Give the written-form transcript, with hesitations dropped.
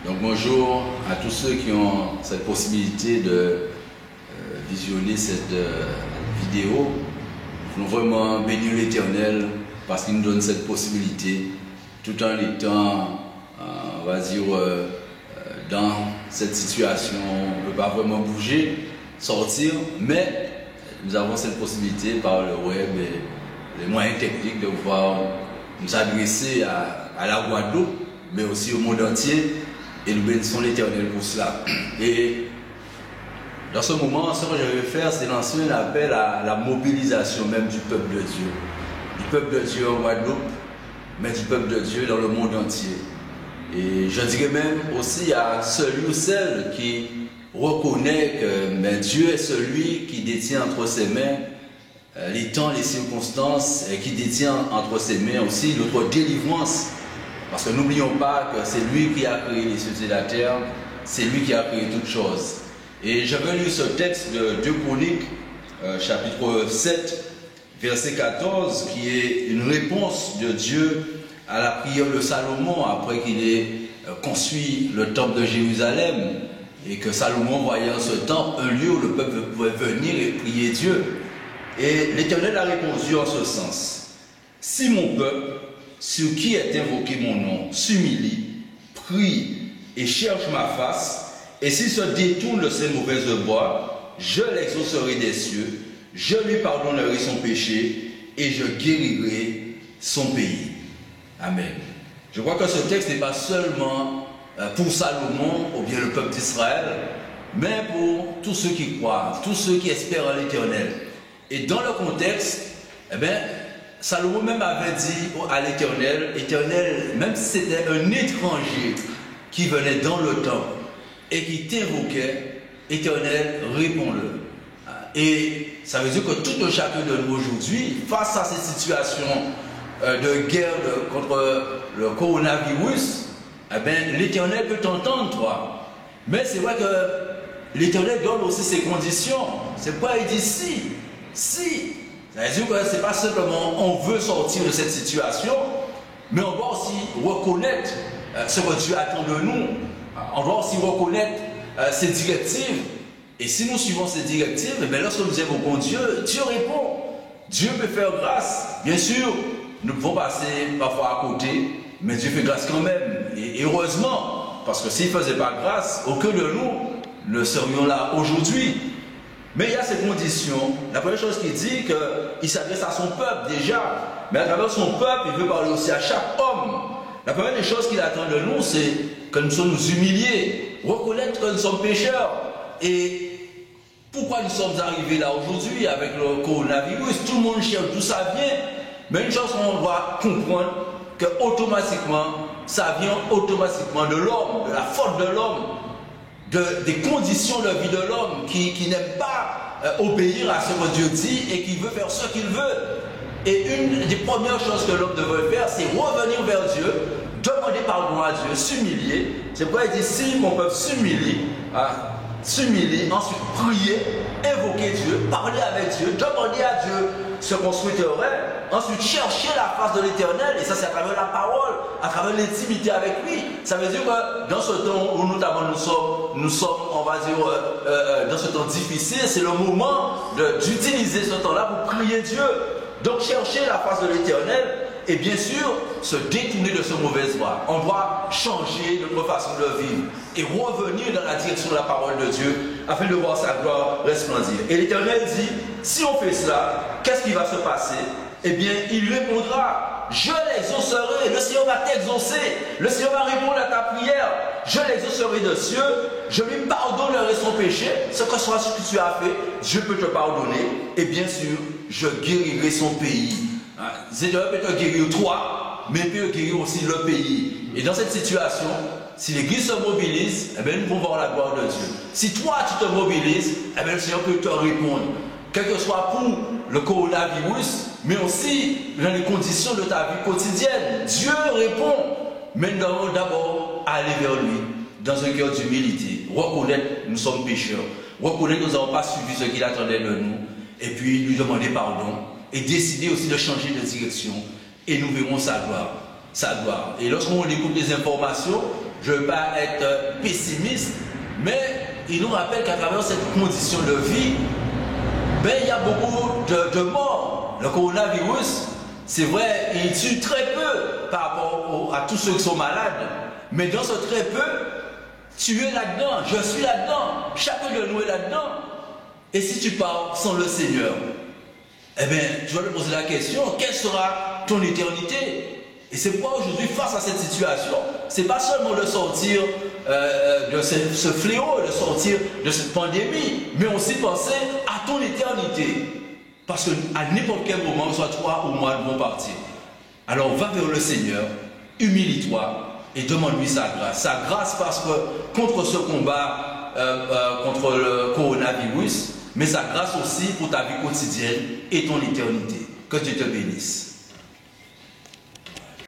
Donc bonjour à tous ceux qui ont cette possibilité de visionner cette vidéo. Nous voulons vraiment bénir l'Éternel parce qu'il nous donne cette possibilité tout en étant, on va dire, dans cette situation, on ne peut pas vraiment bouger, sortir, mais nous avons cette possibilité par le web et les moyens techniques de pouvoir nous adresser à la Guadeloupe, mais aussi au monde entier. Et nous bénissons l'Éternel pour cela. Et dans ce moment, ce que je vais faire, c'est lancer un appel à la mobilisation même du peuple de Dieu. Du peuple de Dieu en Guadeloupe, mais du peuple de Dieu dans le monde entier. Et je dirais même aussi à celui ou celle qui reconnaît que Dieu est celui qui détient entre ses mains les temps, les circonstances, et qui détient entre ses mains aussi notre délivrance. Parce que n'oublions pas que c'est lui qui a créé les cieux et la terre, c'est lui qui a créé toutes choses. Et j'avais lu ce texte de 2 Chroniques, chapitre 7, verset 14, qui est une réponse de Dieu à la prière de Salomon après qu'il ait construit le temple de Jérusalem et que Salomon voyait en ce temple un lieu où le peuple pouvait venir et prier Dieu. Et l'Éternel a répondu en ce sens: si mon peuple, sur qui est invoqué mon nom, s'humilie, prie et cherche ma face, et s'il se détourne de ses mauvaises voies, je l'exaucerai des cieux, je lui pardonnerai son péché et je guérirai son pays. Amen. Je crois que ce texte n'est pas seulement pour Salomon ou bien le peuple d'Israël, mais pour tous ceux qui croient, tous ceux qui espèrent en l'Éternel. Et dans le contexte, eh bien, Salomon même avait dit à l'Éternel, Éternel, même si c'était un étranger qui venait dans le temple et qui t'invoquait, Éternel, réponds-le. Et ça veut dire que tout un chacun de nous aujourd'hui, face à cette situation de guerre contre le coronavirus, eh bien, l'Éternel peut t'entendre, toi. Mais c'est vrai que l'Éternel donne aussi ses conditions. C'est pourquoi il dit si. Ça veut dire que ce n'est pas simplement on veut sortir de cette situation, mais on doit aussi reconnaître ce que Dieu attend de nous. On doit aussi reconnaître ses directives. Et si nous suivons ces directives, eh lorsque nous invoquons Dieu, Dieu répond. Dieu peut faire grâce. Bien sûr, nous pouvons passer parfois à côté, mais Dieu fait grâce quand même. Et heureusement, parce que s'il ne faisait pas grâce, aucun de nous ne serions là aujourd'hui. Mais il y a ces conditions. La première chose qu'il dit, qu'il s'adresse à son peuple déjà. Mais à travers son peuple, il veut parler aussi à chaque homme. La première des choses qu'il attend de nous, c'est que nous sommes humiliés, reconnaître que nous sommes pécheurs. Et pourquoi nous sommes arrivés là aujourd'hui avec le coronavirus? Tout le monde cherche d'où ça vient. Mais une chose qu'on doit comprendre, que automatiquement, ça vient automatiquement de l'homme, de la faute de l'homme. Des conditions de vie de l'homme qui n'aime pas obéir à ce que Dieu dit et qui veut faire ce qu'il veut. Et une des premières choses que l'homme devrait faire, c'est revenir vers Dieu, demander pardon à Dieu, s'humilier. C'est pourquoi il dit, si mon peuple s'humilie, ensuite prier, invoquer Dieu, parler avec Dieu, demander à Dieu ce qu'on souhaiterait, ensuite chercher la face de l'Éternel, et ça c'est à travers la parole, à travers l'intimité avec lui. Ça veut dire que dans ce temps où notamment nous sommes, on va dire, dans ce temps difficile, c'est le moment d'utiliser ce temps-là pour prier Dieu. Donc chercher la face de l'Éternel, et bien sûr, se détourner de ce mauvais voie. On doit changer notre façon de vivre et revenir dans la direction de la parole de Dieu afin de voir sa gloire resplendir. Et l'Éternel dit, si on fait cela, qu'est-ce qui va se passer? Eh bien, il répondra, je l'exaucerai, le Seigneur va t'exaucer, le Seigneur va répondre à ta prière, je l'exaucerai de cieux, je lui pardonnerai son péché, ce que soit ce que tu as fait, Dieu peut te pardonner, et bien sûr, je guérirai son pays. Dieu peut te guérir toi, mais il peut guérir aussi le pays. Et dans cette situation, si l'Église se mobilise, eh bien, nous pouvons voir la gloire de Dieu. Si toi tu te mobilises, eh bien, le Seigneur peut te répondre. Quel que soit pour le coronavirus, mais aussi dans les conditions de ta vie quotidienne. Dieu répond. Mais nous devons d'abord aller vers lui, dans un cœur d'humilité. Reconnaître que nous sommes pécheurs. Reconnaître que nous n'avons pas suivi ce qu'il attendait de nous. Et puis lui demander pardon. Et décider aussi de changer de direction. Et nous verrons sa gloire. Et lorsqu'on écoute les informations, je ne veux pas être pessimiste, mais il nous rappelle qu'à travers cette condition de vie, ben, il y a beaucoup de morts. Le coronavirus, c'est vrai, il tue très peu par rapport à tous ceux qui sont malades. Mais dans ce très peu, tu es là-dedans, je suis là-dedans, chacun de nous est là-dedans. Et si tu pars sans le Seigneur, eh bien, tu vas te poser la question, quelle sera ton éternité? Et c'est pourquoi aujourd'hui, face à cette situation, c'est pas seulement de sortir de ce fléau, de sortir de cette pandémie, mais aussi penser à ton éternité. Parce qu'à n'importe quel moment, soit toi ou moi, nous vont partir. Alors va vers le Seigneur, humilie-toi et demande-lui sa grâce. Sa grâce parce que contre ce combat, contre le coronavirus, mais sa grâce aussi pour ta vie quotidienne et ton éternité. Que Dieu te bénisse.